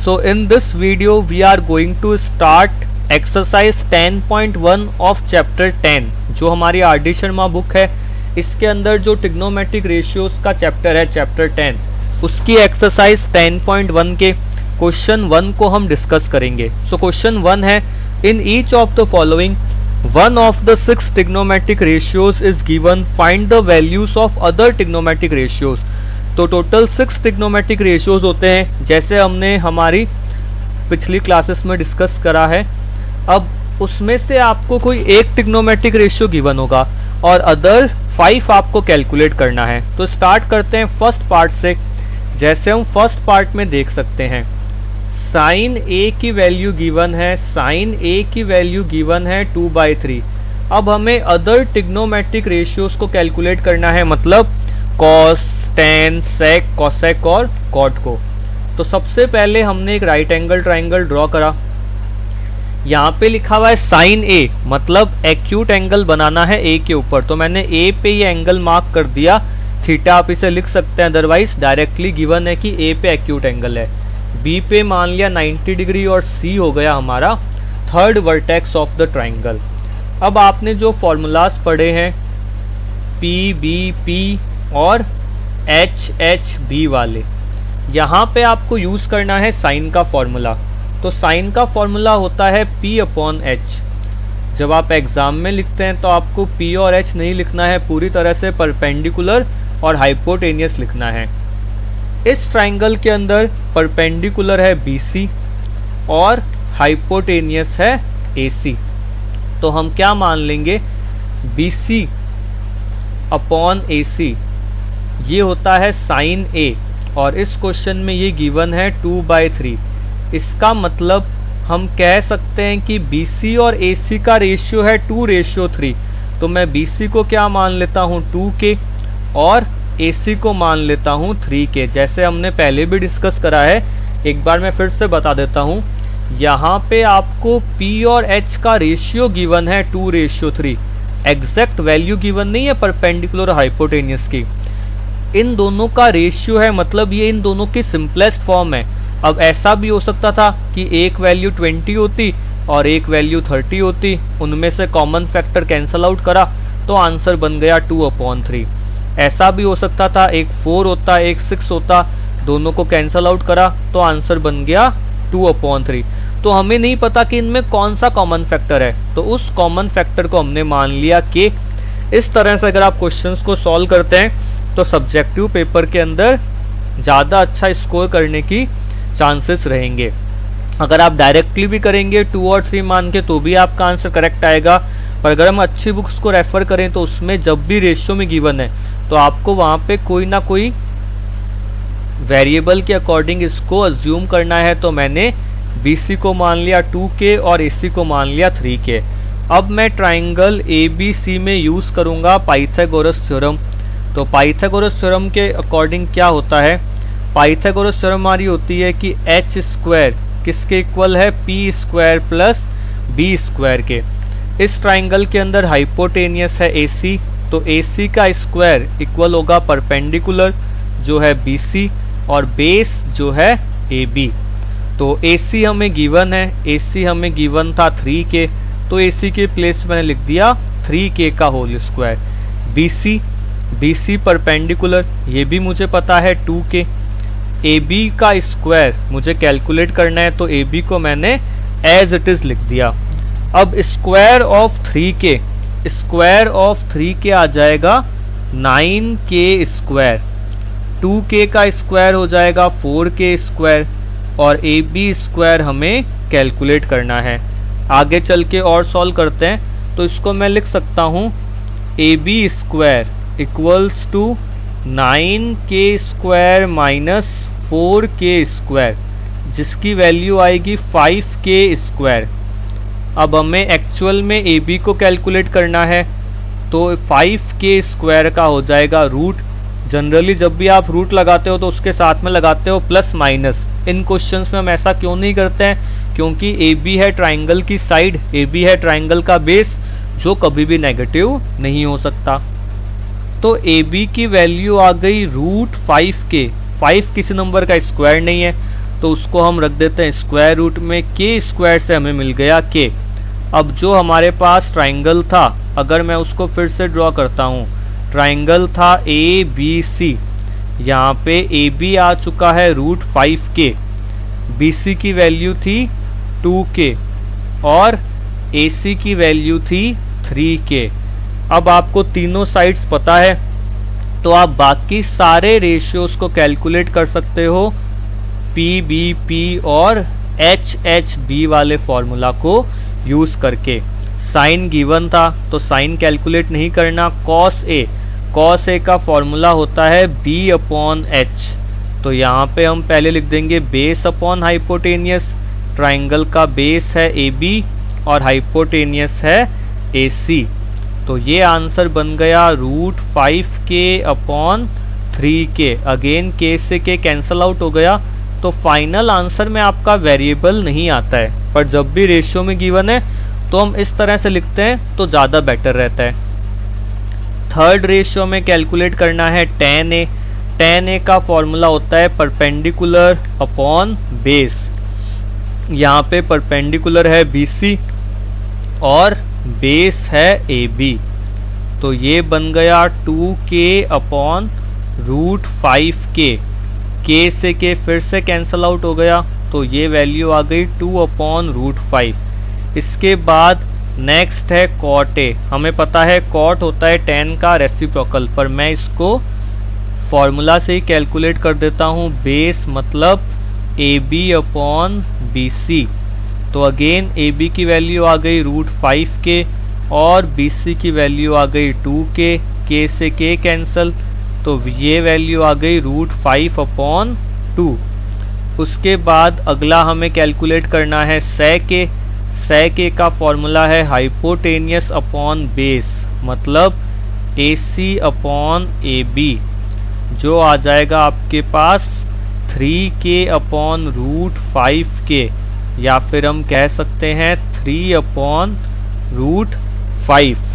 So in this video we are going to start exercise 10.1 of chapter 10 जो हमारी R D Sharma book है। इसके अंदर जो ट्रिग्नोमेट्रिक रेशियोज का चैप्टर है चैप्टर 10 उसकी एक्सरसाइज 10.1 के क्वेश्चन 1 को हम डिस्कस करेंगे। सो क्वेश्चन 1 है, in each of the following one of the 6 trigonometric ratios is given, find the values of other trigonometric ratios. तो टोटल 6 ट्रिग्नोमेट्रिक रेशियोज होते हैं जैसे हमने हमारी पिछली क्लासेस में डिस्कस करा है। अब उसमें से आपको कोई एक ट्रिग्नोमेट्रिक रेशियो गिवन होगा और अदर 5 आपको कैलकुलेट करना है। तो स्टार्ट करते हैं फर्स्ट पार्ट से। जैसे हम फर्स्ट पार्ट में देख सकते हैं साइन ए की वैल्यू गिवन है, साइन ए की वैल्यू गिवन है 2/3। अब हमें अदर ट्रिग्नोमेट्रिक रेशियोज को कैलकुलेट करना है, मतलब कॉस, टेन, सेक, कोसेक और कॉट को। तो सबसे पहले हमने एक राइट एंगल ट्राइंगल ड्रॉ करा। यहाँ पे लिखा हुआ है साइन ए, मतलब एक्यूट एंगल बनाना है ए के ऊपर। तो मैंने ए पे ये एंगल मार्क कर दिया, थीटा आप इसे लिख सकते हैं, अदरवाइज डायरेक्टली गिवन है कि ए पे एक्यूट एंगल है। बी पे मान लिया 90 डिग्री और सी हो गया हमारा third vertex of the triangle. अब आपने जो फॉर्मूलाज पढ़े हैं पी बी पी और एच एच बी वाले, यहाँ पे आपको यूज़ करना है साइन का फॉर्मूला। तो साइन का फॉर्मूला होता है P/H। जब आप एग्ज़ाम में लिखते हैं तो आपको P और H नहीं लिखना है, पूरी तरह से परपेंडिकुलर और हाइपोटेनियस लिखना है। इस ट्राइंगल के अंदर परपेंडिकुलर है BC और हाइपोटेनियस है AC। तो हम क्या मान लेंगे, BC/AC ये होता है साइन A, और इस क्वेश्चन में ये गिवन है 2/3। इसका मतलब हम कह सकते हैं कि BC और AC का रेशियो है 2:3। तो मैं BC को क्या मान लेता हूँ 2 के और AC को मान लेता हूँ 3 के, जैसे हमने पहले भी डिस्कस करा है। एक बार मैं फिर से बता देता हूँ, यहाँ पे आपको P और H का रेशियो गिवन है 2:3। एग्जैक्ट वैल्यू गिवन नहीं है परपेंडिकुलर और हाइपोटेनियस की, इन दोनों का रेशियो है, मतलब ये इन दोनों की सिंपलेस्ट फॉर्म है। अब ऐसा भी हो सकता था कि एक वैल्यू 20 होती और एक वैल्यू 30 होती, उनमें से कॉमन फैक्टर कैंसल आउट करा तो आंसर बन गया 2/3। ऐसा भी हो सकता था एक 4 होता एक 6 होता, दोनों को कैंसल आउट करा तो आंसर बन गया 2/3। तो हमें नहीं पता कि इनमें कौन सा कॉमन फैक्टर है, तो उस कॉमन फैक्टर को हमने मान लिया कि। इस तरह से अगर आप क्वेश्चंस को सॉल्व करते हैं तो सब्जेक्टिव पेपर के अंदर ज़्यादा अच्छा स्कोर करने की चांसेस रहेंगे। अगर आप डायरेक्टली भी करेंगे 2 और 3 मान के तो भी आपका आंसर करेक्ट आएगा, पर अगर हम अच्छी बुक्स को रेफ़र करें तो उसमें जब भी रेशियो में गिवन है तो आपको वहाँ पे कोई ना कोई वेरिएबल के अकॉर्डिंग इसको अज्यूम करना है। तो मैंने BC को मान लिया 2 के और AC को मान लिया 3 के। अब मैं ट्राइंगल ABC में यूज़ करूँगा पाइथागोरस थ्योरम। तो पाइथागोरस थ्योरम के अकॉर्डिंग क्या होता है, पाइथागोरस थ्योरम हमारी होती है कि h² किसके इक्वल है, P² प्लस B² के। इस ट्राइंगल के अंदर हाइपोटेनियस है AC, तो AC का स्क्वायर इक्वल होगा परपेंडिकुलर जो है BC और बेस जो है AB। तो AC हमें गिवन है, AC हमें गिवन था 3 के, तो AC के प्लेस मैंने लिख दिया 3k का होल स्क्वायर। BC परपेंडिकुलर ये भी मुझे पता है 2k। AB का स्क्वायर मुझे कैलकुलेट करना है, तो AB को मैंने एज इट इज़ लिख दिया। अब स्क्वायर ऑफ 3k आ जाएगा 9k², 2k का स्क्वायर हो जाएगा 4k² और AB² हमें कैलकुलेट करना है। आगे चल के और सॉल्व करते हैं। तो इसको मैं लिख सकता हूँ AB² equals to 9k² minus 4k², जिसकी वैल्यू आएगी 5k²। अब हमें एक्चुअल में AB को कैलकुलेट करना है, तो 5k² का हो जाएगा रूट। जनरली जब भी आप रूट लगाते हो तो उसके साथ में लगाते हो प्लस माइनस। इन क्वेश्चंस में हम ऐसा क्यों नहीं करते हैं, क्योंकि AB है ट्राइंगल की साइड, AB है ट्राइंगल का बेस, जो कभी भी नेगेटिव नहीं हो सकता। तो AB की वैल्यू आ गई √5k। 5 किसी नंबर का स्क्वायर नहीं है, तो उसको हम रख देते हैं स्क्वायर रूट में, के स्क्वायर से हमें मिल गया के। अब जो हमारे पास ट्राइंगल था, अगर मैं उसको फिर से ड्रॉ करता हूँ, ट्राइंगल था ए बी सी, यहाँ पे ए बी आ चुका है रूट 5k, बी सी की वैल्यू थी 2k और ए सी की वैल्यू थी 3k। अब आपको तीनों साइड्स पता है तो आप बाकी सारे रेशियोज को कैलकुलेट कर सकते हो पी बी पी और एच एच बी वाले फॉर्मूला को यूज़ करके। साइन गिवन था तो साइन कैलकुलेट नहीं करना। कॉस ए का फॉर्मूला होता है बी अपॉन एच, तो यहाँ पे हम पहले लिख देंगे बेस अपॉन हाइपोटेनियस। ट्राइंगल का बेस है ए बी और हाइपोटेनियस है ए सी, तो ये आंसर बन गया root 5k upon 3k। Again k से k कैंसल आउट हो गया, तो फाइनल आंसर में आपका वेरिएबल नहीं आता है, पर जब भी रेशियो में गिवन है तो हम इस तरह से लिखते हैं तो ज़्यादा बेटर रहता है। थर्ड रेशियो में कैलकुलेट करना है tan a। tan a का फॉर्मूला होता है परपेंडिकुलर अपॉन बेस। यहाँ पे परपेंडिकुलर है BC और बेस है AB, तो ये बन गया 2k upon root 5k। k से k फिर से कैंसल आउट हो गया, तो ये वैल्यू आ गई 2 अपॉन रूट 5। इसके बाद नेक्स्ट है cot a। हमें पता है cot होता है tan का रेसिप्रोकल, पर मैं इसको फॉर्मूला से ही कैलकुलेट कर देता हूँ। बेस मतलब AB अपॉन BC, तो अगेन AB की वैल्यू आ गई रूट 5k और BC की वैल्यू आ गई 2k। k से k कैंसल, तो ये वैल्यू आ गई रूट 5 अपॉन 2। उसके बाद अगला हमें कैलकुलेट करना है sec a। sec a का फॉर्मूला है हाइपोटेनियस अपॉन बेस, मतलब AC अपॉन AB, जो आ जाएगा आपके पास 3k अपॉन रूट 5k, या फिर हम कह सकते हैं 3 अपॉन रूट 5।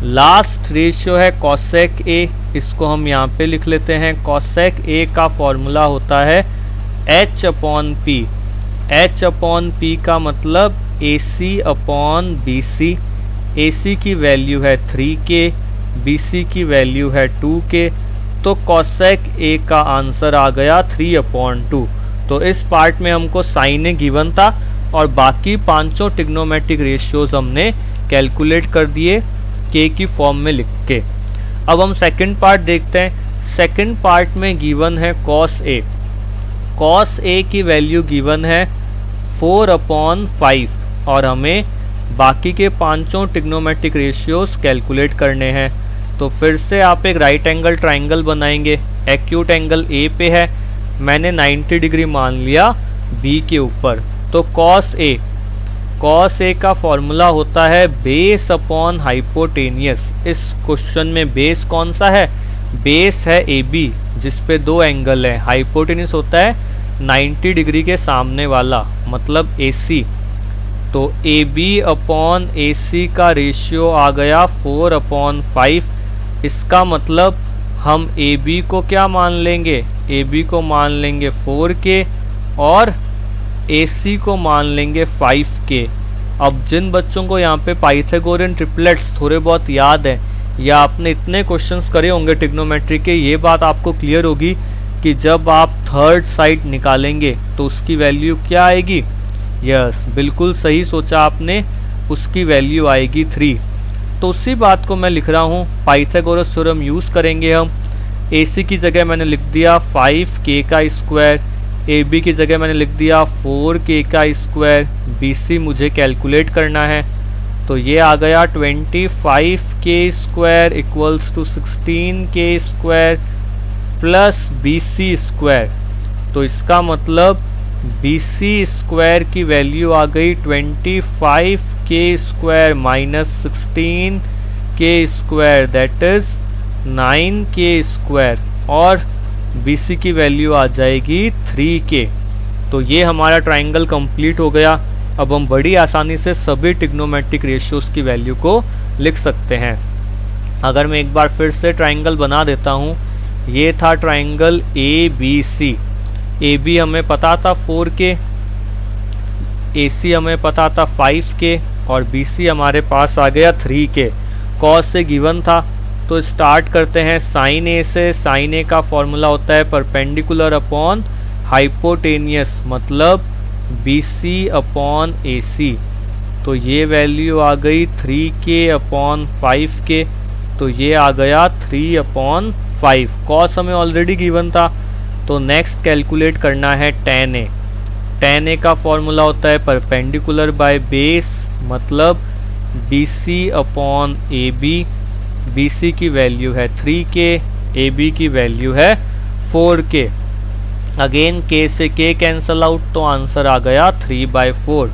लास्ट रेशियो है cosec a, इसको हम यहाँ पे लिख लेते हैं। cosec a का फॉर्मूला होता है h upon p। h upon p का मतलब AC अपॉन BC। AC की वैल्यू है 3k, BC की वैल्यू है 2k, तो cosec a का आंसर आ गया 3 अपॉन 2। तो इस पार्ट में हमको साइन ए गिवन था और बाकी पांचों टिग्नोमेट्रिक रेशियोज हमने कैलकुलेट कर दिए के की फॉर्म में लिख के। अब हम सेकंड पार्ट देखते हैं। सेकंड पार्ट में गिवन है cos a। cos a की वैल्यू गिवन है 4 अपॉन 5 और हमें बाकी के पांचों टिग्नोमेट्रिक रेशियोज कैलकुलेट करने हैं। तो फिर से आप एक राइट एंगल ट्राइंगल बनाएंगे। एक्यूट एंगल A पे है, मैंने 90 डिग्री मान लिया B के ऊपर, तो cos A का फॉर्मूला होता है बेस अपॉन हाइपोटेनियस। इस क्वेश्चन में बेस कौन सा है? बेस है AB, जिस पे दो एंगल है। हाइपोटेनियस होता है 90 डिग्री के सामने वाला, मतलब AC। तो AB अपॉन AC का रेशियो आ गया 4 अपॉन 5। इसका मतलब हम AB को क्या मान लेंगे? AB को मान लेंगे 4k और AC को मान लेंगे 5k। अब जिन बच्चों को यहाँ पे पाइथागोरियन ट्रिपलेट्स थोड़े बहुत याद है या आपने इतने क्वेश्चंस करे होंगे ट्रिग्नोमेट्री के, ये बात आपको क्लियर होगी कि जब आप थर्ड साइड निकालेंगे तो उसकी वैल्यू क्या आएगी? यस, बिल्कुल सही सोचा आपने, उसकी वैल्यू आएगी 3। तो उसी बात को मैं लिख रहा हूँ, पाइथागोरस थ्योरम यूज़ करेंगे हम। AC की जगह मैंने लिख दिया 5k का स्क्वायर, AB की जगह मैंने लिख दिया 4k का स्क्वायर, BC मुझे कैलकुलेट करना है। तो ये आ गया 25k square equals to 16k square plus BC square. तो इसका मतलब BC स्क्वायर की वैल्यू आ गई 25k square minus 16k square, that is 9k square, और BC की वैल्यू आ जाएगी 3k। तो ये हमारा ट्राइंगल कंप्लीट हो गया। अब हम बड़ी आसानी से सभी टिग्नोमेट्रिक रेशियोज की वैल्यू को लिख सकते हैं। अगर मैं एक बार फिर से ट्राइंगल बना देता हूँ, ये था ट्राइंगल ABC। ए बी हमें पता था 4K, ए सी हमें पता था 5K और बी सी हमारे पास आ गया 3K। कॉस से गिवन था, तो स्टार्ट करते हैं साइन ए से। साइन ए का फॉर्मूला होता है परपेंडिकुलर अपॉन हाइपोटेनियस, मतलब बी सी अपॉन ए सी। तो ये वैल्यू आ गई 3K अपॉन 5K, तो ये आ गया 3 अपॉन 5। कॉस हमें ऑलरेडी गिवन था, तो नेक्स्ट कैलकुलेट करना है tan ए। tan ए का फॉर्मूला होता है परपेंडिकुलर बाय बेस, मतलब B C upon A B. B C की वैल्यू है 3K, ए बी की वैल्यू है 4K। अगेन K से K कैंसल आउट, तो आंसर आ गया 3/4।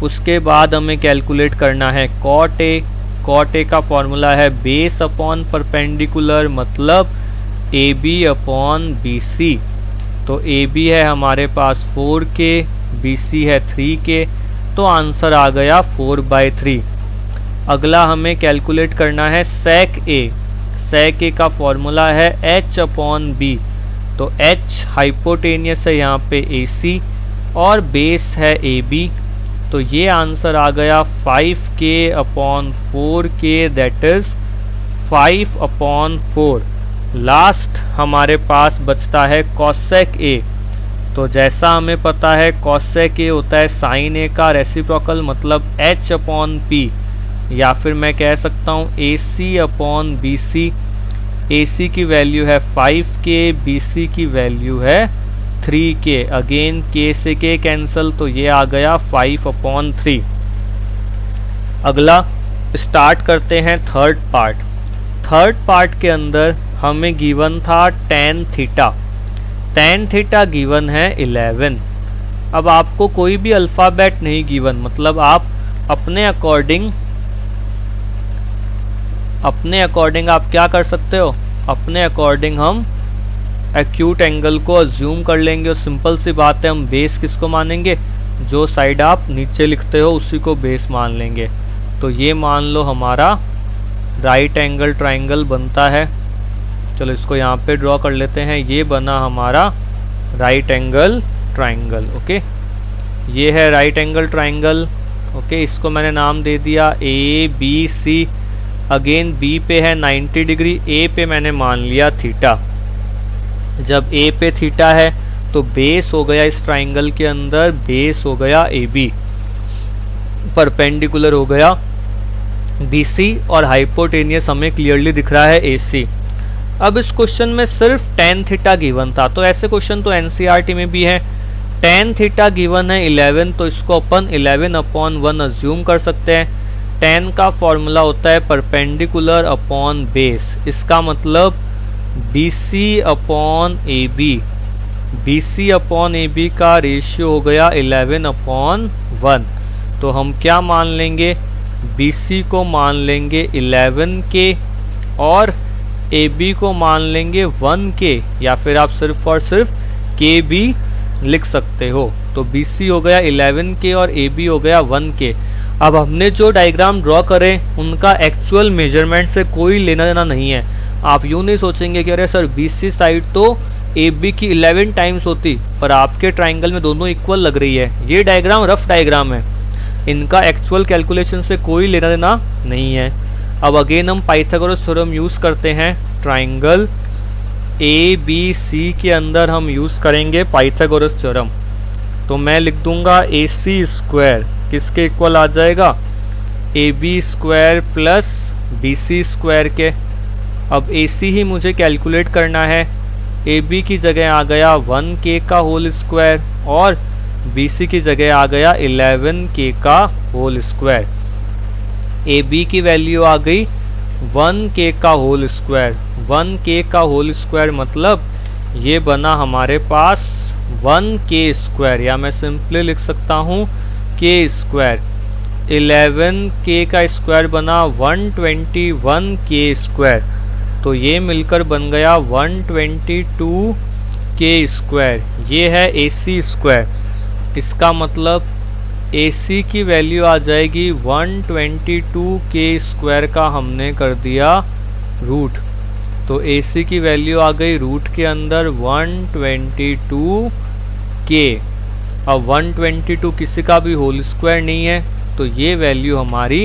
उसके बाद हमें कैलकुलेट करना है cot A। cot A का फॉर्मूला है बेस अपॉन परपेंडिकुलर, मतलब A B upon B C. तो ए बी है हमारे पास 4K, बी सी है 3K, तो आंसर आ गया 4/3। अगला हमें कैलकुलेट करना है sec A। sec A का फॉर्मूला है h अपॉन बी। तो h हाइपोटेनियस है यहाँ पे AC और बेस है AB, तो ये आंसर आ गया 5K upon 4K, that is 5/4। Last हमारे पास बचता है cosec A। तो जैसा हमें पता है cosec A होता है sin A का रेसिप्रोकल, मतलब h अपॉन P, या फिर मैं कह सकता हूँ AC अपॉन BC। AC की वैल्यू है 5K, BC की वैल्यू है 3K। अगेन K से K कैंसल, तो ये आ गया 5/3। अगला स्टार्ट करते हैं थर्ड पार्ट। थर्ड पार्ट के अंदर हमें गिवन था tan theta. tan theta given है 11। अब आपको कोई भी अल्फ़ाबेट नहीं गिवन, मतलब आप अपने अकॉर्डिंग आप क्या कर सकते हो, अपने अकॉर्डिंग हम एक्यूट एंगल को अज्यूम कर लेंगे। और सिंपल सी बात है, हम बेस किसको मानेंगे, जो साइड आप नीचे लिखते हो उसी को बेस मान लेंगे। तो ये मान लो हमारा राइट एंगल ट्राइंगल बनता है। चलो इसको यहाँ पे ड्रॉ कर लेते हैं। ये बना हमारा राइट एंगल ट्राइंगल। ओके, ये है राइट एंगल ट्राइंगल। ओके, इसको मैंने नाम दे दिया ABC। अगेन B पे है 90 डिग्री, A पे मैंने मान लिया थीटा। जब A पे थीटा है तो बेस हो गया इस ट्राइंगल के अंदर, बेस हो गया AB, परपेंडिकुलर हो गया BC और हाइपोटेनियस हमें क्लियरली दिख रहा है AC। अब इस क्वेश्चन में सिर्फ tan थीटा गिवन था, तो ऐसे क्वेश्चन तो NCERT में भी है। tan थीटा गिवन है 11, तो इसको अपन 11/1 अज्यूम कर सकते हैं। tan का फॉर्मूला होता है परपेंडिकुलर अपॉन बेस, इसका मतलब BC upon AB। BC upon AB का रेशियो हो गया 11/1। तो हम क्या मान लेंगे, BC को मान लेंगे 11K और AB को मान लेंगे 1K, या फिर आप सिर्फ और सिर्फ K भी लिख सकते हो। तो BC हो गया 11K और AB हो गया 1K। अब हमने जो डायग्राम ड्रॉ करे उनका एक्चुअल मेजरमेंट से कोई लेना देना नहीं है। आप यूँ नहीं सोचेंगे कि अरे सर BC साइड तो AB की 11 टाइम्स होती, पर आपके ट्राइंगल में दोनों इक्वल लग रही है। ये डायग्राम रफ डायग्राम है, इनका एक्चुअल कैलकुलेशन से कोई लेना देना नहीं है। अब अगेन हम पाइथागोरस थ्योरम यूज़ करते हैं। ट्राइंगल ABC के अंदर हम यूज़ करेंगे पाइथागोरस थ्योरम। तो मैं लिख दूंगा AC स्क्वायर किसके इक्वल आ जाएगा, AB square plus BC square के। अब AC ही मुझे कैलकुलेट करना है। AB की जगह आ गया 1K का होल स्क्वायर और BC की जगह आ गया 11K का होल स्क्वायर। AB की वैल्यू आ गई 1K का होल स्क्वायर। 1K का होल स्क्वायर मतलब ये बना हमारे पास 1K स्क्वायर, या मैं सिंपली लिख सकता हूँ K स्क्वायर। 11K का स्क्वायर बना 121K स्क्वायर, तो ये मिलकर बन गया 122K स्क्वायर। ये है AC स्क्वायर। इसका मतलब AC की वैल्यू आ जाएगी 122K स्क्वायर का हमने कर दिया रूट। तो AC की वैल्यू आ गई रूट के अंदर 122 के। अब 122 किसी का भी होल स्क्वायर नहीं है, तो ये वैल्यू हमारी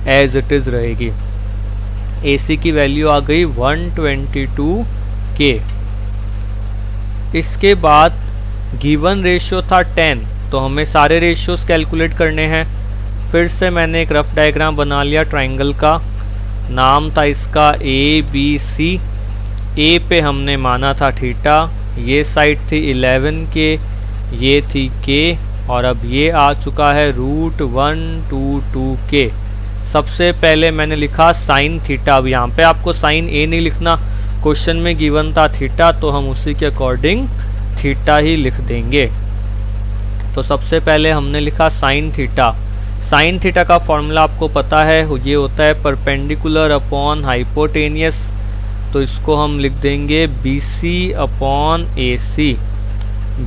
एज इट इज़ रहेगी। AC की वैल्यू आ गई 122 के। इसके बाद गिवन रेशियो था 10, तो हमें सारे रेशियोज कैलकुलेट करने हैं। फिर से मैंने एक रफ डायग्राम बना लिया ट्राइंगल का, नाम था इसका ABC। A पे हमने माना था थीटा, ये साइड थी 11 के, ये थी के, और अब ये आ चुका है √122 के। सबसे पहले मैंने लिखा साइन थीटा। अब यहाँ पे आपको साइन A नहीं लिखना, क्वेश्चन में गिवन था थीटा, तो हम उसी के अकॉर्डिंग थीटा ही लिख देंगे। तो सबसे पहले हमने लिखा साइन थीटा। साइन थीटा का फॉर्मूला आपको पता है, ये होता है परपेंडिकुलर अपॉन हाइपोटेनियस, तो इसको हम लिख देंगे BC upon AC।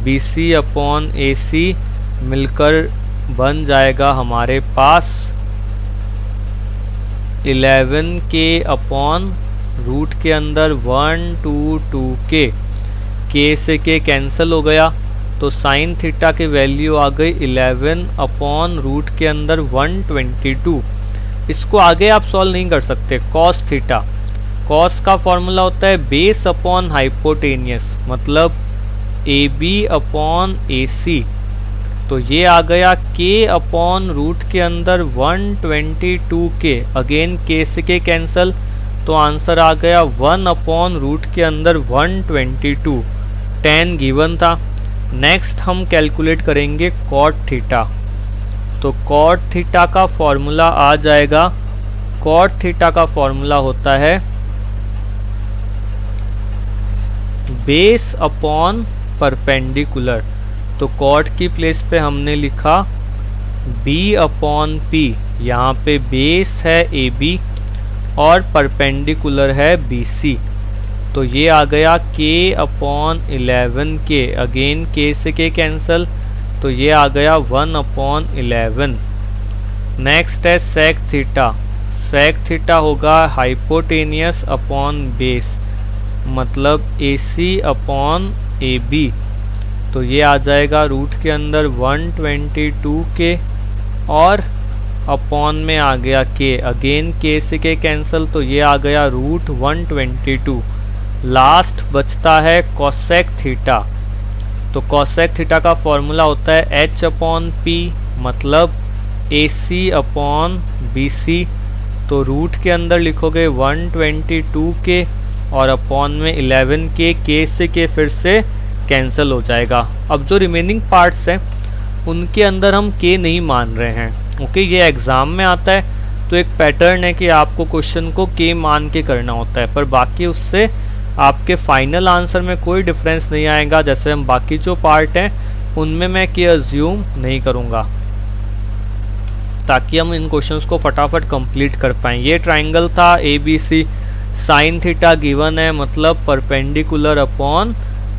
BC upon AC मिलकर बन जाएगा हमारे पास 11 के अपॉन रूट के अंदर 122 के। के से के कैंसिल हो गया, तो साइन थीटा की वैल्यू आ गई 11 अपॉन रूट के अंदर 122। इसको आगे आप सॉल्व नहीं कर सकते। कॉस थीटा, कॉस का फॉर्मूला होता है बेस अपॉन हाइपोटेनियस, मतलब AB अपॉन AC। तो ये आ गया के अपॉन रूट के अंदर 122 के। अगेन के से के कैंसल, तो आंसर आ गया 1 अपॉन रूट के अंदर 122। 10 गिवन था। नेक्स्ट हम कैलकुलेट करेंगे कॉट थीटा। तो कॉट थीटा का फॉर्मूला आ जाएगा, कॉट थीटा का फॉर्मूला होता है बेस अपॉन परपेंडिकुलर। तो कॉट की प्लेस पे हमने लिखा B अपॉन P। यहाँ पे बेस है AB और परपेंडिकुलर है BC। तो ये आ गया K अपॉन 11 के। अगेन K से K कैंसल, तो ये आ गया 1 अपॉन 11। नेक्स्ट है सेक थीटा। सेक थीटा होगा हाइपोटेनियस अपॉन बेस, मतलब AC अपॉन AB। तो ये आ जाएगा रूट के अंदर 122 के और अपॉन में आ गया के। अगेन के से के कैंसल, तो ये आ गया √122। लास्ट बचता है कोसेक थीटा। तो कोसेक थीटा का फॉर्मूला होता है H अपॉन P, मतलब AC अपॉन BC। तो रूट के अंदर लिखोगे 122 के और अपॉन में 11 के से के फिर से कैंसिल हो जाएगा। अब जो रिमेनिंग पार्ट्स हैं उनके अंदर हम के नहीं मान रहे हैं। ओके, ये एग्ज़ाम में आता है, तो एक पैटर्न है कि आपको क्वेश्चन को के मान के करना होता है, पर बाकी उससे आपके फाइनल आंसर में कोई डिफरेंस नहीं आएगा। जैसे हम बाकी जो पार्ट हैं उनमें मैं के अज्यूम नहीं करूँगा, ताकि हम इन क्वेश्चंस को फटाफट कंप्लीट कर पाएँ। ये ट्राइंगल था ABC। साइन थीटा गिवन है, मतलब परपेंडिकुलर अपॉन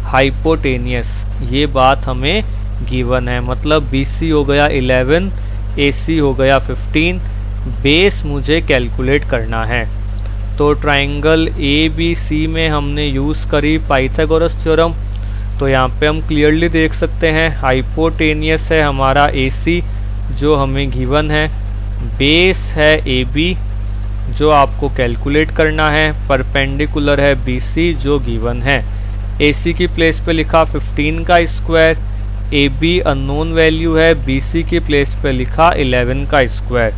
हाइपोटेनियस, ये बात हमें गिवन है। मतलब BC हो गया 11, AC हो गया 15, बेस मुझे कैलकुलेट करना है। तो ट्राइंगल ABC में हमने यूज़ करी पाइथागोरस थ्योरम। तो यहाँ पे हम क्लियरली देख सकते हैं हाइपोटेनियस है हमारा AC जो हमें गिवन है, बेस है AB जो आपको कैलकुलेट करना है, परपेंडिकुलर है BC जो गिवन है। AC की प्लेस पे लिखा 15 का स्क्वायर, AB अननोन वैल्यू है, BC की प्लेस पे लिखा 11 का स्क्वायर।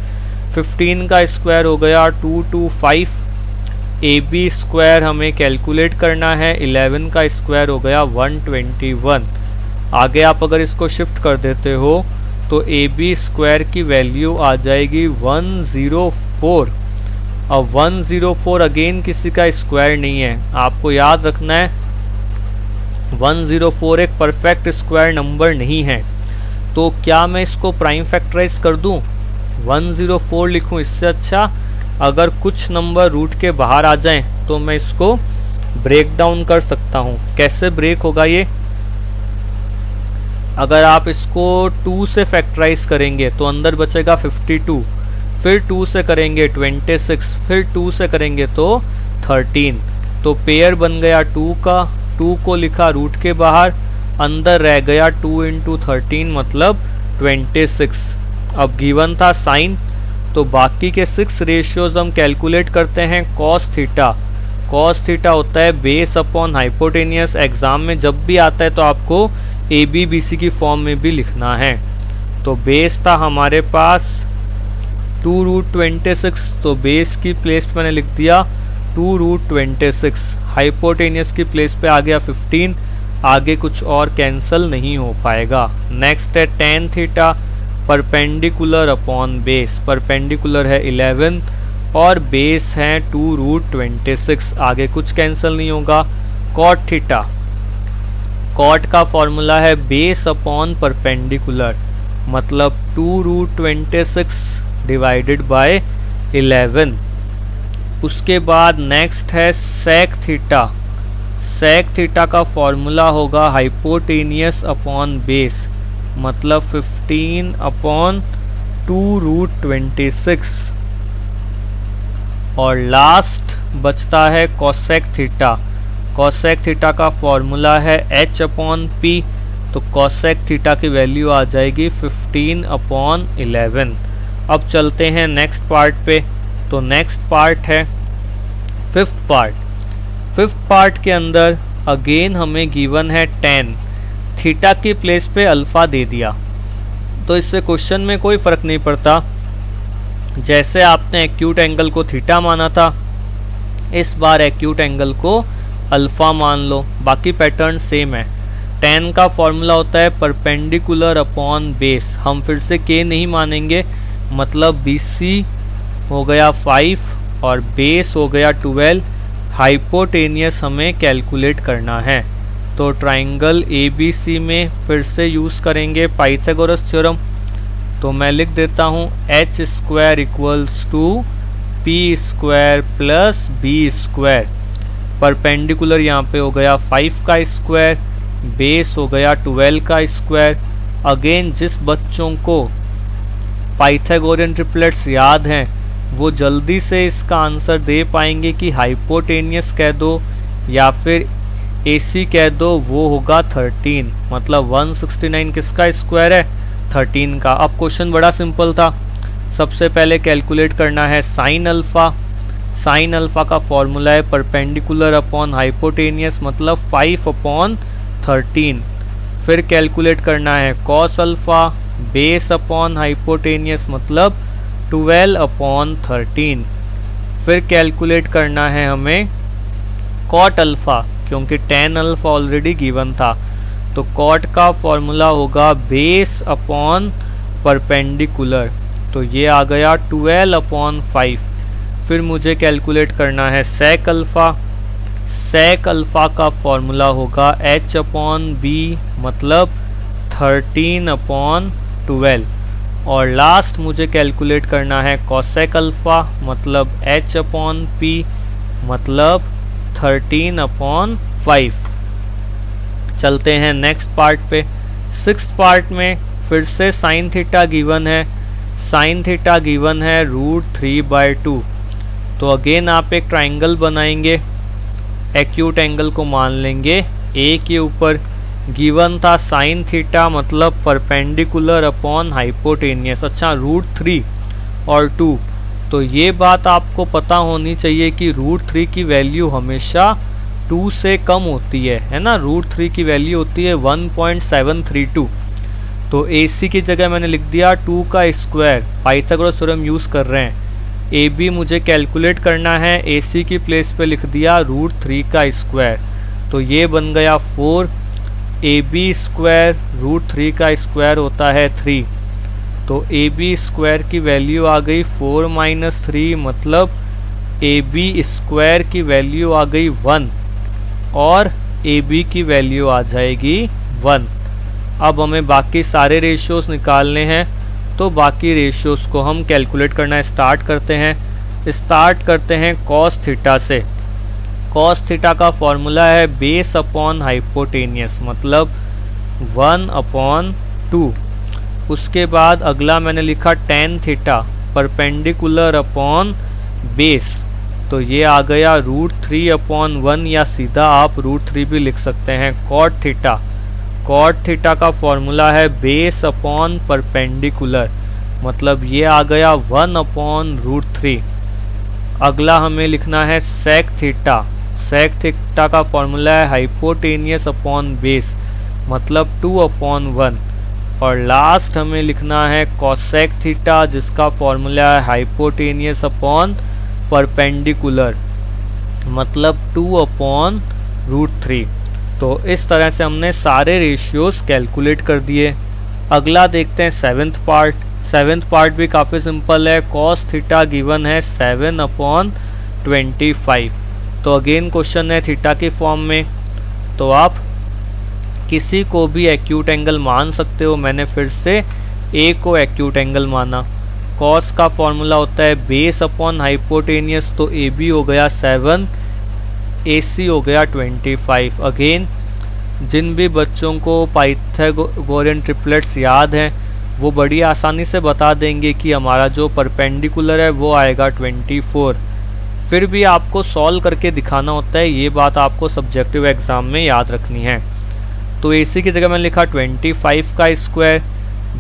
15 का स्क्वायर हो गया 225, AB स्क्वायर हमें कैलकुलेट करना है, 11 का स्क्वायर हो गया 121। आगे आप अगर इसको शिफ्ट कर देते हो तो AB स्क्वायर की वैल्यू आ जाएगी 104। अब 104 अगेन किसी का स्क्वायर नहीं है, आपको याद रखना है 104 एक परफेक्ट स्क्वायर नंबर नहीं है। तो क्या मैं इसको प्राइम फैक्टराइज कर दूं, 104 लिखूं? इससे अच्छा अगर कुछ नंबर रूट के बाहर आ जाएं तो मैं इसको ब्रेक डाउन कर सकता हूं। कैसे ब्रेक होगा ये? अगर आप इसको 2 से फैक्टराइज करेंगे तो अंदर बचेगा 52, फिर 2 से करेंगे 26, फिर 2 से करेंगे तो 13। तो पेयर बन गया 2 का, 2 को लिखा रूट के बाहर, अंदर रह गया 2 इंटू 13 मतलब 26। अब गिवन था साइन, तो बाकी के 6 रेशियोज हम कैलकुलेट करते हैं कॉस थीटा। कॉस थीटा होता है बेस अपॉन हाइपोटेनियस। एग्जाम में जब भी आता है तो आपको ए बी बी सी की फॉर्म में भी लिखना है। तो बेस था हमारे पास 2√26, तो बेस की प्लेस पे मैंने लिख दिया 2√26। हाइपोटेनियस की प्लेस पे आ गया 15, आगे कुछ और कैंसिल नहीं हो पाएगा। नेक्स्ट है ten theta perpendicular upon base. Perpendicular है 11 और बेस है 2√26, आगे कुछ कैंसिल नहीं होगा। कॉट थीटा, कॉट का फॉर्मूला है बेस अपॉन परपेंडिकुलर, मतलब 2√26 डिवाइडेड बाय 11। उसके बाद नेक्स्ट है सेक थीटा। सेक थीटा का फॉर्मूला होगा हाइपोटेनियस अपॉन बेस, मतलब 15 अपॉन 2√26। और लास्ट बचता है कोसेक थीटा। कोसेक थीटा का फॉर्मूला है h अपॉन पी, तो कोसेक थीटा की वैल्यू आ जाएगी 15 अपॉन 11। अब चलते हैं नेक्स्ट पार्ट पे। तो नेक्स्ट पार्ट है फिफ्थ पार्ट। फिफ्थ पार्ट के अंदर अगेन हमें गिवन है tan, थीटा की प्लेस पे अल्फा दे दिया, तो इससे क्वेश्चन में कोई फ़र्क नहीं पड़ता। जैसे आपने एक्यूट एंगल को थीटा माना था, इस बार एक्यूट एंगल को अल्फा मान लो, बाकी पैटर्न सेम है। tan का फॉर्मूला होता है परपेंडिकुलर अपॉन बेस। हम फिर से k नहीं मानेंगे, मतलब BC हो गया 5 और बेस हो गया 12। हाइपोटेनियस हमें कैलकुलेट करना है, तो ट्राइंगल ABC में फिर से यूज़ करेंगे पाइथागोरस थ्योरम। तो मैं लिख देता हूँ h square equals to P square plus B square. Perpendicular यहाँ पे हो गया 5 का स्क्वायर, बेस हो गया 12 का स्क्वायर। अगेन जिस बच्चों को पाइथागोरियन ट्रिपलेट्स याद हैं वो जल्दी से इसका आंसर दे पाएंगे कि हाइपोटेनियस कह दो या फिर AC कह दो, वो होगा 13, मतलब 169 किसका स्क्वायर है 13 का। अब क्वेश्चन बड़ा सिंपल था। सबसे पहले कैलकुलेट करना है साइन अल्फ़ा। साइन अल्फ़ा का फॉर्मूला है परपेंडिकुलर अपॉन हाइपोटेनियस, मतलब 5 अपॉन 13। फिर कैलकुलेट करना है cos alpha, base upon hypotenuse, मतलब 12 अपॉन 13। फिर कैलकुलेट करना है हमें कॉट अल्फ़ा, क्योंकि tan अल्फ़ा ऑलरेडी गिवन था, तो कॉट का फॉर्मूला होगा बेस अपॉन परपेंडिकुलर, तो ये आ गया 12 अपॉन 5। फिर मुझे कैलकुलेट करना है सेक अल्फ़ा। सेक अल्फ़ा का फॉर्मूला होगा h अपॉन बी, मतलब 13 अपॉन 12। और लास्ट मुझे कैलकुलेट करना है कोसेक अल्फ़ा, मतलब h अपॉन पी, मतलब 13 अपॉन 5। चलते हैं नेक्स्ट पार्ट पे। सिक्स्थ पार्ट में फिर से साइन थीटा गिवन है। साइन थीटा गिवन है √3/2। तो अगेन आप एक ट्राइंगल बनाएंगे, एक्यूट एंगल को मान लेंगे ए के ऊपर। गिवन था साइन थीटा, मतलब परपेंडिकुलर अपॉन हाइपोटेनियस। अच्छा, √3 और 2, तो ये बात आपको पता होनी चाहिए कि √3 की वैल्यू हमेशा 2 से कम होती है ना। √3 की वैल्यू होती है 1.732। तो AC की जगह मैंने लिख दिया 2 का स्क्वायर। पाइथागोरस थ्योरम यूज़ कर रहे हैं। AB मुझे कैलकुलेट करना है, AC की प्लेस पे लिख दिया √3 का स्क्वायर, तो ये बन गया 4। AB स्क्वायर √3 का स्क्वायर होता है 3, तो AB स्क्वायर की वैल्यू आ गई 4 - 3, मतलब AB स्क्वायर की वैल्यू आ गई 1 और AB की वैल्यू आ जाएगी 1। अब हमें बाकी सारे रेशियोज निकालने हैं, तो बाकी रेशियोज को हम कैलकुलेट करना स्टार्ट करते हैं। स्टार्ट करते हैं कॉस थीटा से। कॉस थीटा का फॉर्मूला है बेस अपॉन हाइपोटेनियस, मतलब 1/2। उसके बाद अगला मैंने लिखा tan theta perpendicular upon base, तो ये आ गया √3/1, या सीधा आप √3 भी लिख सकते हैं। कॉट थीटा कॉट थीटा का फॉर्मूला है बेस अपॉन परपेंडिकुलर, मतलब ये आ गया 1/√3। अगला हमें लिखना है सेक थीटा। सेक थीटा का फॉर्मूला है हाइपोटेनियस अपॉन बेस, मतलब 2/1। और लास्ट हमें लिखना है कोसेक थीटा, जिसका फॉर्मूला है हाइपोटेनियस अपॉन परपेंडिकुलर, मतलब 2/√3। तो इस तरह से हमने सारे रेशियोज कैलकुलेट कर दिए। अगला देखते हैं सेवेंथ पार्ट। सेवेंथ पार्ट भी काफ़ी सिंपल है। कॉस थीटा गिवन है 7/25। तो अगेन क्वेश्चन है थीटा की फॉर्म में, तो आप किसी को भी एक्यूट एंगल मान सकते हो। मैंने फिर से ए को एक्यूट एंगल माना। कॉस का फॉर्मूला होता है बेस अपॉन हाइपोटेनियस, तो ए बी हो गया 7, ए सी हो गया 25। अगेन जिन भी बच्चों को पाइथागोरियन ट्रिपलेट्स याद हैं वो बड़ी आसानी से बता देंगे कि हमारा जो परपेंडिकुलर है वो आएगा 24। फिर भी आपको सॉल्व करके दिखाना होता है, ये बात आपको सब्जेक्टिव एग्ज़ाम में याद रखनी है। तो ए सी की जगह मैंने लिखा 25 का स्क्वायर,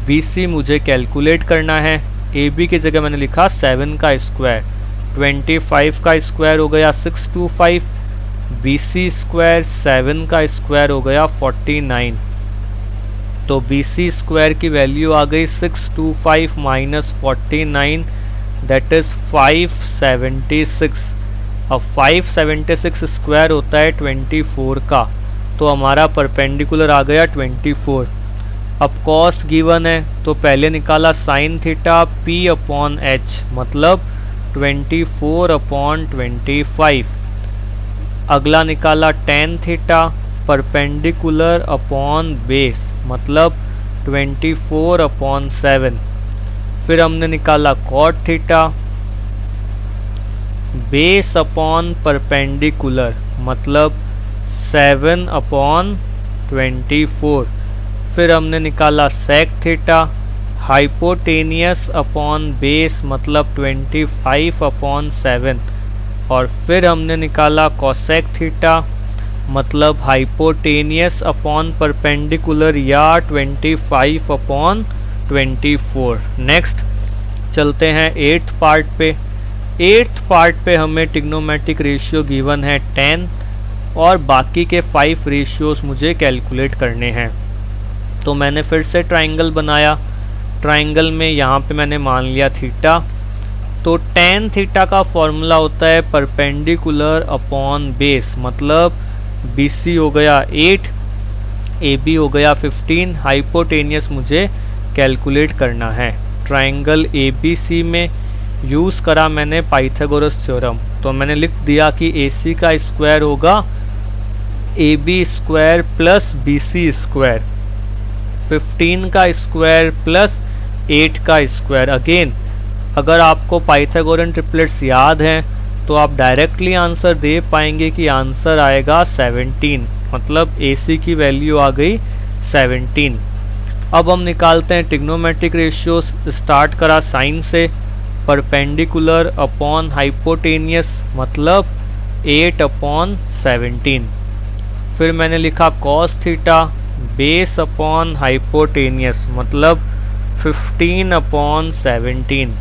बी सी मुझे कैलकुलेट करना है। ए बी की जगह मैंने लिखा 7 का स्क्वायर, 25 का स्क्वायर हो गया 625, बी सी स्क्वायर 7 का स्क्वायर हो गया 49। तो बी सी स्क्वायर की वैल्यू आ गई 625 माइनस 49, दैट इज़ 576। अब 576 स्क्वायर होता है 24 का, तो हमारा परपेंडिकुलर आ गया 24। अब कॉस गिवन है तो पहले निकाला साइन थीटा p/h, मतलब 24/25। अगला निकाला tan theta perpendicular upon base, मतलब 24/7। फिर हमने निकाला cot theta base upon perpendicular, मतलब 7/24। फिर हमने निकाला sec theta hypotenuse upon base, मतलब 25/7। और फिर हमने निकाला कोसेक थीटा, मतलब हाइपोटेनियस अपॉन परपेंडिकुलर या 25/24। नेक्स्ट चलते हैं एट्थ पार्ट पे। एट्थ पार्ट पे हमें ट्रिग्नोमेट्रिक रेशियो गिवन है 10 और बाकी के 5 रेशियोज मुझे कैलकुलेट करने हैं। तो मैंने फिर से ट्राइंगल बनाया। ट्राइंगल में यहाँ पे मैंने मान लिया थीटा। तो टेन थीटा का फॉर्मूला होता है परपेंडिकुलर अपॉन बेस, मतलब बी सी हो गया 8, ए बी हो गया 15। हाइपोटेनियस मुझे कैलकुलेट करना है। ट्राइंगल ए बी सी में यूज़ करा मैंने पाइथागोरस थ्योरम, तो मैंने लिख दिया कि ए सी का स्क्वायर होगा A B square plus B C square, 15 का स्क्वायर प्लस 8 का स्क्वायर। अगेन अगर आपको पाइथागोरियन ट्रिपलेट्स याद हैं तो आप डायरेक्टली आंसर दे पाएंगे कि आंसर आएगा 17, मतलब AC की वैल्यू आ गई 17। अब हम निकालते हैं ट्रिग्नोमेट्रिक रेशियोज। स्टार्ट करा साइन से, परपेंडिकुलर अपॉन हाइपोटेनियस, मतलब 8/17। फिर मैंने लिखा cos theta base upon hypotenuse, मतलब 15/17।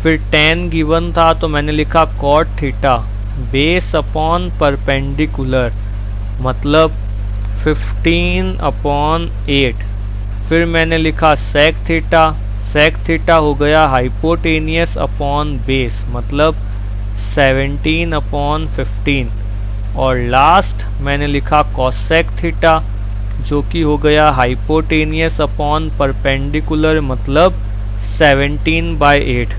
फिर 10 गिवन था तो मैंने लिखा cot theta base upon perpendicular, मतलब 15/8। फिर मैंने लिखा सेक थीटा। सेक थीटा हो गया हाइपोटेनियस अपॉन बेस, मतलब 17/15। और लास्ट मैंने लिखा कोसेक थीटा, जो कि हो गया हाइपोटेनियस अपॉन परपेंडिकुलर, मतलब 17/8।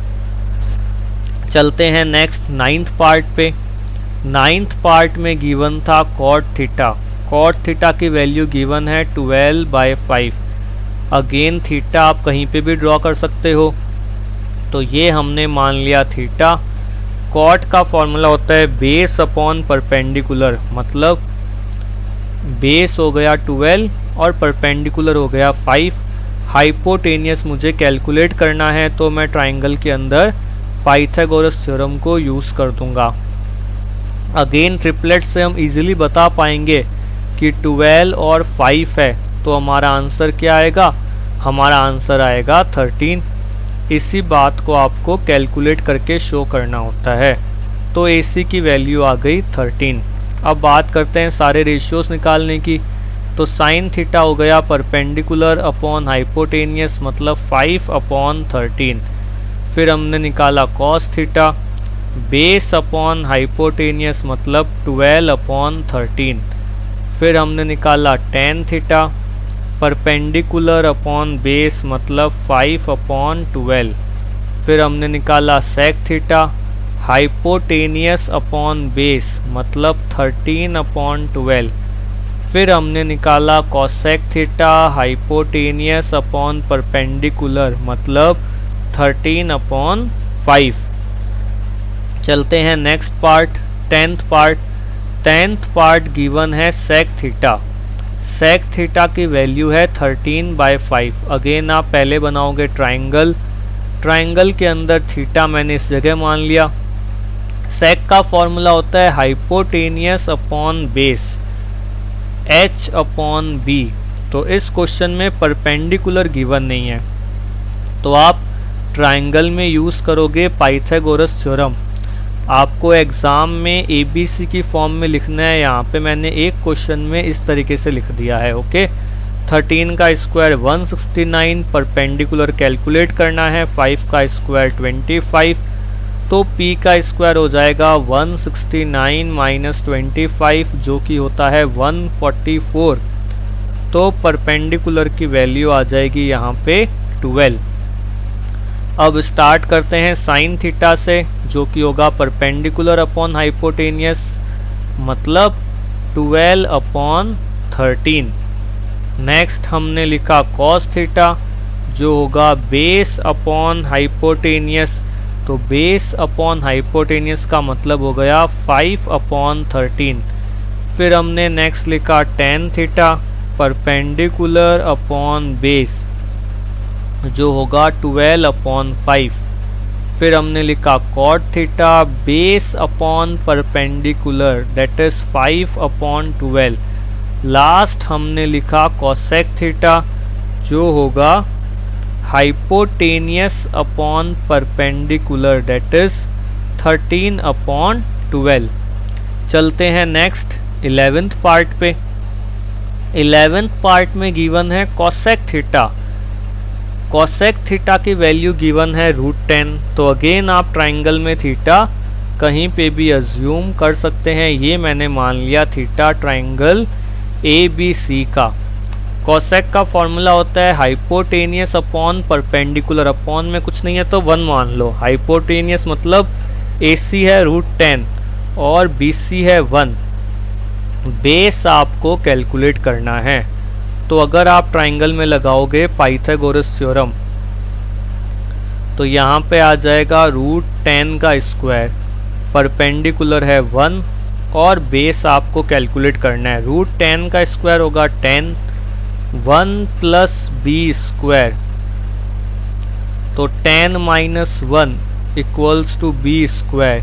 चलते हैं नेक्स्ट नाइन्थ पार्ट पे। नाइन्थ पार्ट में गिवन था कॉट थीटा। कॉट थीटा की वैल्यू गिवन है 12/5। अगेन थीटा आप कहीं पे भी ड्रॉ कर सकते हो। तो ये हमने मान लिया थीटा। कॉट का फॉर्मूला होता है बेस अपॉन परपेंडिकुलर, मतलब बेस हो गया 12 और परपेंडिकुलर हो गया 5। हाइपोटेनियस मुझे कैलकुलेट करना है, तो मैं ट्राइंगल के अंदर पाइथागोरस थ्योरम को यूज़ कर दूंगा। अगेन ट्रिपलेट से हम इजीली बता पाएंगे कि 12 और 5 है, तो हमारा आंसर क्या आएगा, हमारा आंसर आएगा 13। इसी बात को आपको कैलकुलेट करके शो करना होता है। तो AC की वैल्यू आ गई 13। अब बात करते हैं सारे रेशियोज निकालने की। तो साइन थीटा हो गया परपेंडिकुलर अपॉन हाइपोटेनियस मतलब 5/13। फिर हमने निकाला cos theta base upon hypotenuse मतलब 12/13। फिर हमने निकाला tan theta perpendicular upon base मतलब 5/12। फिर हमने निकाला sec theta hypotenuse upon base मतलब 13/12। फिर हमने निकाला cosec theta hypotenuse upon perpendicular मतलब 13/5। चलते हैं next part, tenth part given है सेक थीटा। सेक थीटा की वैल्यू है 13/5। अगेन आप पहले बनाओगे ट्राइंगल, ट्राइंगल के अंदर थीटा मैंने इस जगह मान लिया। सेक का फॉर्मूला होता है हाइपोटेनियस अपॉन बेस h/b। तो इस क्वेश्चन में परपेंडिकुलर गिवन नहीं है, तो आप ट्राइंगल में यूज़ करोगे पाइथागोरस थ्योरम। आपको एग्ज़ाम में ABC की फॉर्म में लिखना है। यहाँ पे मैंने एक क्वेश्चन में इस तरीके से लिख दिया है। ओके, 13 का स्क्वायर 169, परपेंडिकुलर कैलकुलेट करना है, 5 का स्क्वायर 25, तो P का स्क्वायर हो जाएगा 169 माइनस 25 जो कि होता है 144। तो परपेंडिकुलर की वैल्यू आ जाएगी यहाँ पे 12। अब स्टार्ट करते हैं साइन थीटा से जो कि होगा परपेंडिकुलर अपॉन हाइपोटेनियस मतलब 12/13। नेक्स्ट हमने लिखा कॉस थीटा जो होगा बेस अपॉन हाइपोटेनियस। तो बेस अपॉन हाइपोटेनियस का मतलब हो गया 5/13। फिर हमने नेक्स्ट लिखा tan theta perpendicular upon base जो होगा 12/5। फिर हमने लिखा cot theta base upon perpendicular that is 5/12। Last हमने लिखा कॉसेक थीटा जो होगा hypotenuse upon perpendicular that is 13/12। चलते हैं नेक्स्ट 11th पार्ट पे। 11th पार्ट में गिवन है कॉसेक थीटा। कॉसेक थीटा की वैल्यू गिवन है √10। तो अगेन आप ट्राइंगल में थीटा कहीं पे भी अज्यूम कर सकते हैं। ये मैंने मान लिया थीटा ट्राइंगल ABC का। कॉसेक का फॉर्मूला होता है हाइपोटेनियस अपॉन परपेंडिकुलर। अपॉन में कुछ नहीं है तो 1 मान लो। हाइपोटेनियस मतलब AC है √10 और BC है 1। बेस आपको कैलकुलेट करना है। तो अगर आप ट्राइंगल में लगाओगे पाइथागोरस थ्योरम तो यहाँ पे आ जाएगा √10 का स्क्वायर, परपेंडिकुलर है 1 और बेस आपको कैलकुलेट करना है। √10 का स्क्वायर होगा 10, 1 प्लस b स्क्वायर, तो 10 minus 1 equals to b square,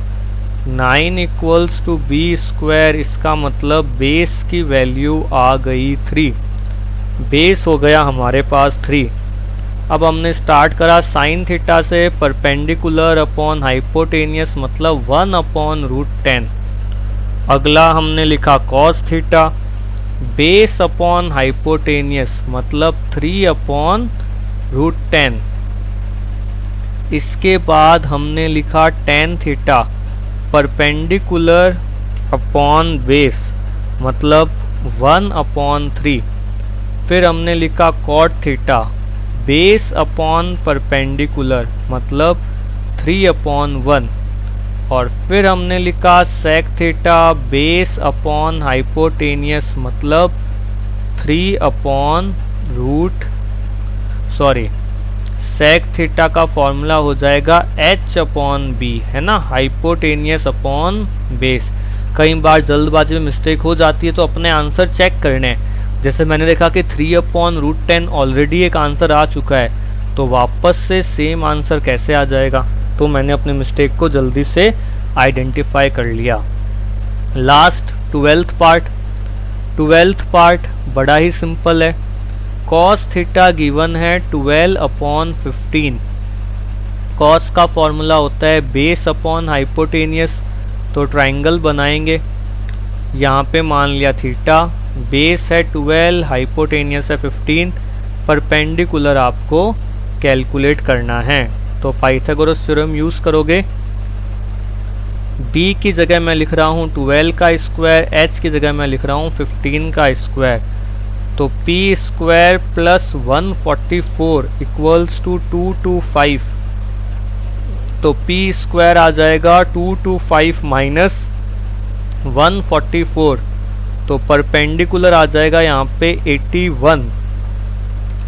9 equals to b square. इसका मतलब बेस की वैल्यू आ गई 3। बेस हो गया हमारे पास 3। अब हमने स्टार्ट करा साइन थीटा से परपेंडिकुलर अपॉन हाइपोटेनियस मतलब 1/√10। अगला हमने लिखा cos theta base upon hypotenuse मतलब 3/√10। इसके बाद हमने लिखा tan theta perpendicular upon base मतलब 1/3। फिर हमने लिखा cot theta base upon perpendicular मतलब 3/1। और फिर हमने लिखा sec theta base upon hypotenuse मतलब 3/, सेक थीटा का फॉर्मूला हो जाएगा h/b, है ना, हाइपोटेनियस अपॉन बेस। कई बार जल्दबाजी में मिस्टेक हो जाती है तो अपने आंसर चेक करने। जैसे मैंने देखा कि 3/√10 ऑलरेडी एक आंसर आ चुका है, तो वापस से सेम आंसर कैसे आ जाएगा। तो मैंने अपने मिस्टेक को जल्दी से आइडेंटिफाई कर लिया। लास्ट 12th पार्ट बड़ा ही सिंपल है। कॉस थीटा गिवन है 12/15। कॉस का फॉर्मूला होता है बेस अपॉन हाइपोटेनियस, तो ट्राइंगल बनाएंगे। यहाँ पे मान लिया थीटा, बेस है 12, हाइपोटेनियस है 15, परपेंडिकुलर आपको कैलकुलेट करना है। तो पाइथागोरस थ्योरम यूज़ करोगे। b की जगह मैं लिख रहा हूँ 12 का स्क्वायर, h की जगह मैं लिख रहा हूँ 15 का स्क्वायर, तो p square plus 144 equals to 225। तो p स्क्वायर आ जाएगा 225 माइनस 144, तो परपेंडिकुलर आ जाएगा यहाँ पे 81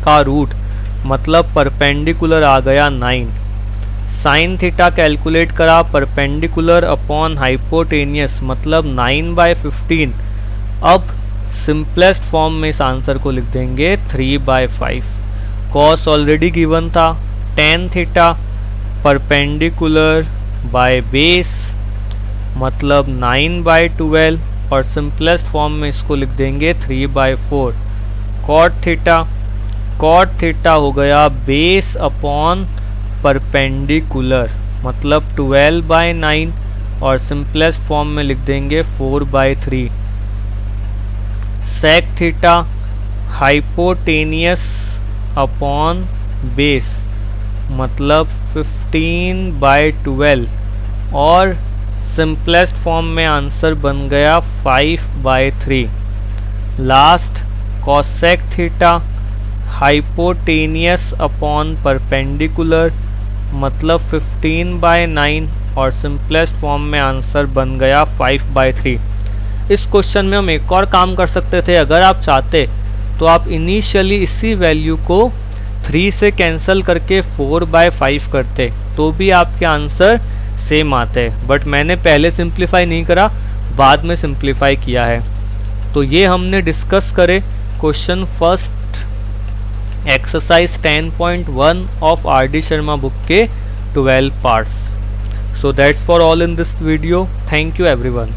का रूट, मतलब परपेंडिकुलर आ गया 9। साइन थीटा कैलकुलेट करा, परपेंडिकुलर अपॉन हाइपोटेनियस मतलब 9/15। अब सिंपलेस्ट फॉर्म में इस आंसर को लिख देंगे 3/5। कॉस ऑलरेडी गिवन था, ten theta perpendicular by base मतलब 9/12, और सिंपलेस्ट फॉर्म में इसको लिख देंगे 3/4। कॉट थीटा हो गया बेस अपॉन परपेंडिकुलर मतलब 12/9, और सिंपलेस्ट फॉर्म में लिख देंगे 4/3। Sec theta hypotenuse upon base मतलब 15/12, और सिंपलेस्ट फॉर्म में आंसर बन गया 5/3। Last cosec theta hypotenuse upon perpendicular मतलब 15/9, और सिंपलेस्ट फॉर्म में आंसर बन गया 5/3। इस क्वेश्चन में हम एक और काम कर सकते थे, अगर आप चाहते तो आप इनिशियली इसी वैल्यू को 3 से कैंसिल करके 4/5 करते, तो भी आपके आंसर सेम आते, बट मैंने पहले सिंप्लीफाई नहीं करा, बाद में सिंप्लीफाई किया है। तो ये हमने डिस्कस करे question first exercise 10.1 of RD. Sharma book के 12 parts. So that's for all in this video. Thank you everyone.